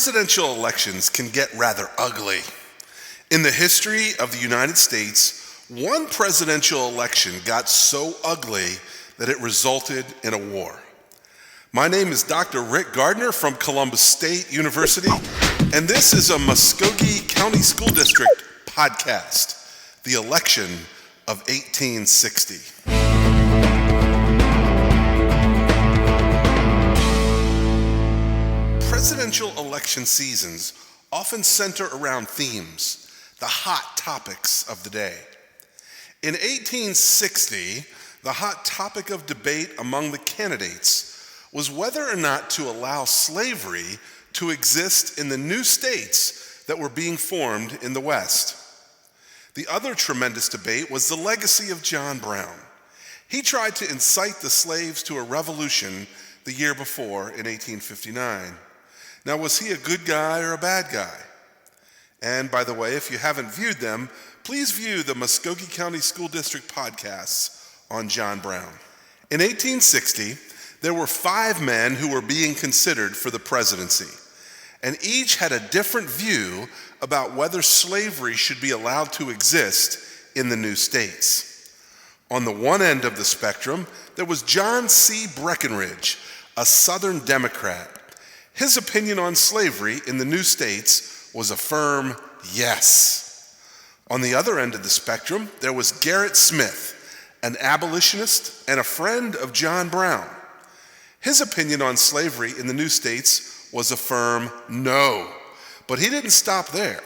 Presidential elections can get rather ugly. In the history of the United States, one presidential election got so ugly that it resulted in a war. My name is Dr. Rick Gardiner from Columbus State University, and this is a Muskogee County School District podcast, The Election of 1860. Presidential election seasons often center around themes, the hot topics of the day. In 1860, the hot topic of debate among the candidates was whether or not to allow slavery to exist in the new states that were being formed in the West. The other tremendous debate was the legacy of John Brown. He tried to incite the slaves to a revolution the year before in 1859. Now, was he a good guy or a bad guy? And by the way, if you haven't viewed them, please view the Muskogee County School District podcasts on John Brown. In 1860, there were 5 men who were being considered for the presidency, and each had a different view about whether slavery should be allowed to exist in the new states. On the one end of the spectrum, there was John C. Breckinridge, a Southern Democrat. His opinion on slavery in the new states was a firm yes. On the other end of the spectrum, there was Gerrit Smith, an abolitionist and a friend of John Brown. His opinion on slavery in the new states was a firm no. But he didn't stop there.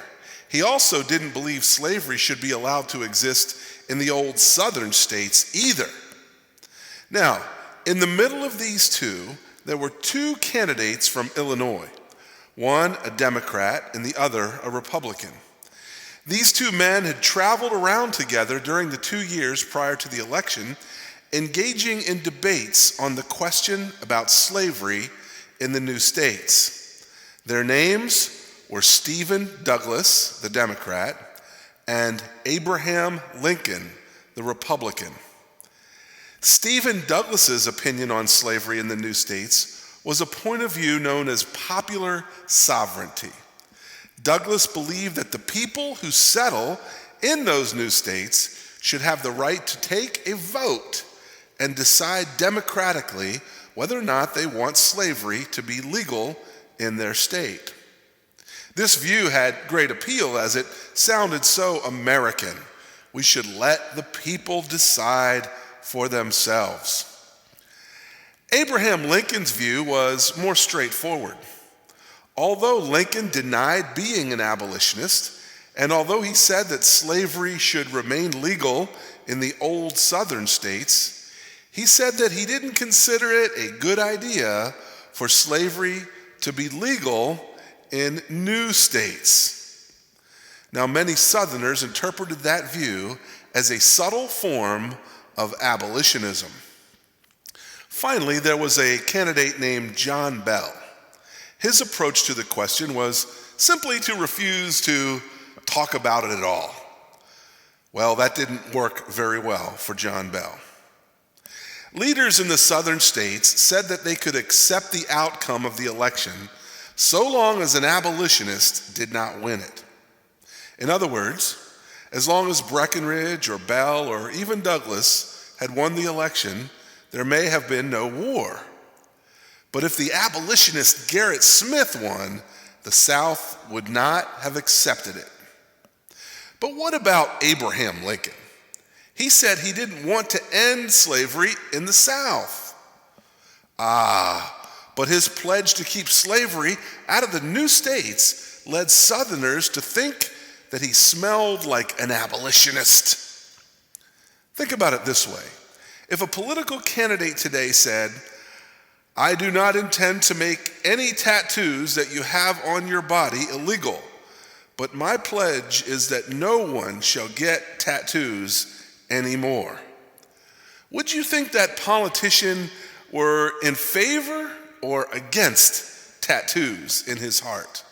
He also didn't believe slavery should be allowed to exist in the old southern states either. Now, in the middle of these two, there were 2 candidates from Illinois, one a Democrat and the other a Republican. These 2 men had traveled around together during the 2 years prior to the election, engaging in debates on the question about slavery in the new states. Their names were Stephen Douglas, the Democrat, and Abraham Lincoln, the Republican. Stephen Douglas's opinion on slavery in the new states was a point of view known as popular sovereignty. Douglas believed that the people who settle in those new states should have the right to take a vote and decide democratically whether or not they want slavery to be legal in their state. This view had great appeal as it sounded so American. We should let the people decide for themselves. Abraham Lincoln's view was more straightforward. Although Lincoln denied being an abolitionist, and although he said that slavery should remain legal in the old southern states, he said that he didn't consider it a good idea for slavery to be legal in new states. Now, many Southerners interpreted that view as a subtle form of abolitionism. Finally, there was a candidate named John Bell. His approach to the question was simply to refuse to talk about it at all. Well, that didn't work very well for John Bell. Leaders in the southern states said that they could accept the outcome of the election so long as an abolitionist did not win it. In other words, as long as Breckinridge or Bell or even Douglas had won the election, there may have been no war. But if the abolitionist Gerrit Smith won, the South would not have accepted it. But what about Abraham Lincoln? He said he didn't want to end slavery in the South. But his pledge to keep slavery out of the new states led Southerners to think that he smelled like an abolitionist. Think about it this way. If a political candidate today said, "I do not intend to make any tattoos that you have on your body illegal, but my pledge is that no one shall get tattoos anymore," would you think that politician were in favor or against tattoos in his heart?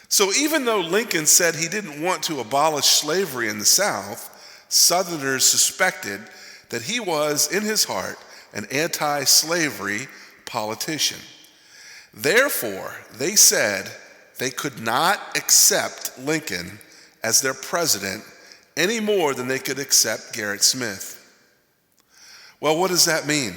So even though Lincoln said he didn't want to abolish slavery in the South, Southerners suspected that he was, in his heart, an anti-slavery politician. Therefore, they said they could not accept Lincoln as their president any more than they could accept Gerrit Smith. Well, what does that mean?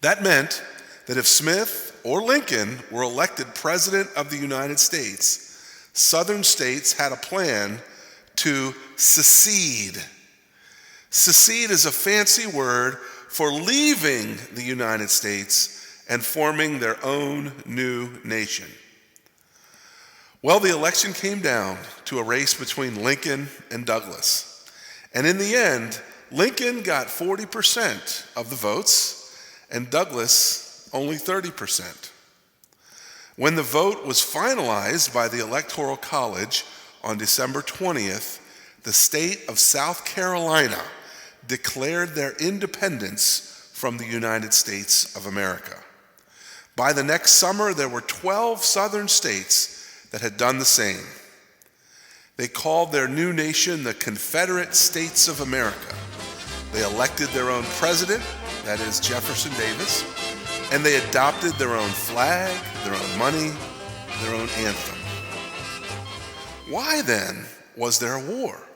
That meant that if Smith or Lincoln were elected president of the United States, Southern states had a plan to secede. Secede is a fancy word for leaving the United States and forming their own new nation. Well, the election came down to a race between Lincoln and Douglas. And in the end, Lincoln got 40% of the votes and Douglas only 30%. When the vote was finalized by the Electoral College on December 20th, the state of South Carolina declared their independence from the United States of America. By the next summer, there were 12 southern states that had done the same. They called their new nation the Confederate States of America. They elected their own president, that is Jefferson Davis, and they adopted their own flag, their own money, their own anthem. Why then was there a war?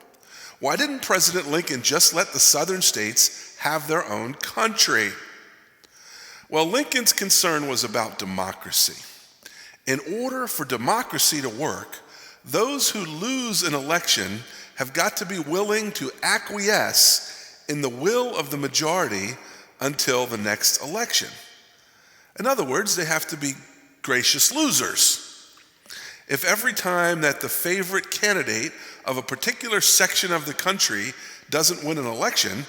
Why didn't President Lincoln just let the southern states have their own country? Well, Lincoln's concern was about democracy. In order for democracy to work, those who lose an election have got to be willing to acquiesce in the will of the majority until the next election. In other words, they have to be gracious losers. If every time that the favorite candidate of a particular section of the country doesn't win an election,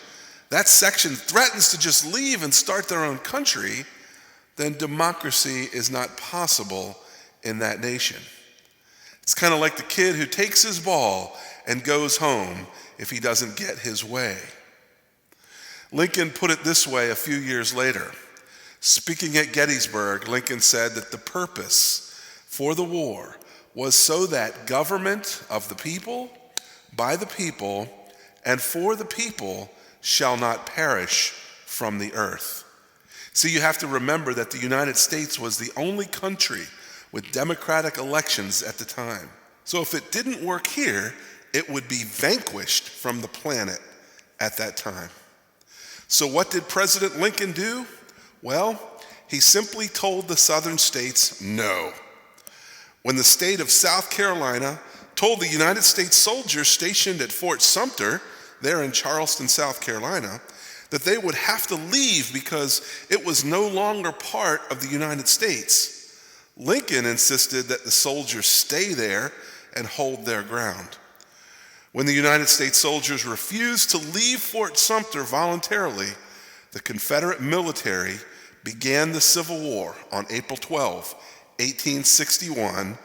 that section threatens to just leave and start their own country, then democracy is not possible in that nation. It's kind of like the kid who takes his ball and goes home if he doesn't get his way. Lincoln put it this way a few years later. Speaking at Gettysburg, Lincoln said that the purpose for the war was so that government of the people, by the people, and for the people shall not perish from the earth. See, you have to remember that the United States was the only country with democratic elections at the time. So if it didn't work here, it would be vanquished from the planet at that time. So what did President Lincoln do? Well, he simply told the southern states no. When the state of South Carolina told the United States soldiers stationed at Fort Sumter, there in Charleston, South Carolina, that they would have to leave because it was no longer part of the United States, Lincoln insisted that the soldiers stay there and hold their ground. When the United States soldiers refused to leave Fort Sumter voluntarily, the Confederate military began the Civil War on April 12, 1861,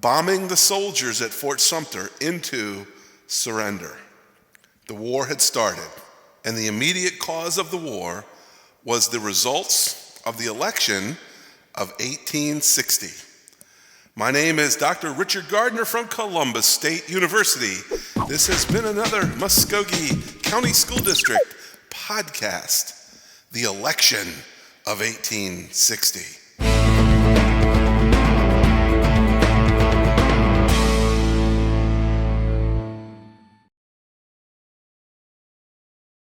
bombing the soldiers at Fort Sumter into surrender. The war had started, and the immediate cause of the war was the results of the election of 1860. My name is Dr. Richard Gardiner from Columbus State University. This has been another Muskogee County School District podcast, The Election of 1860.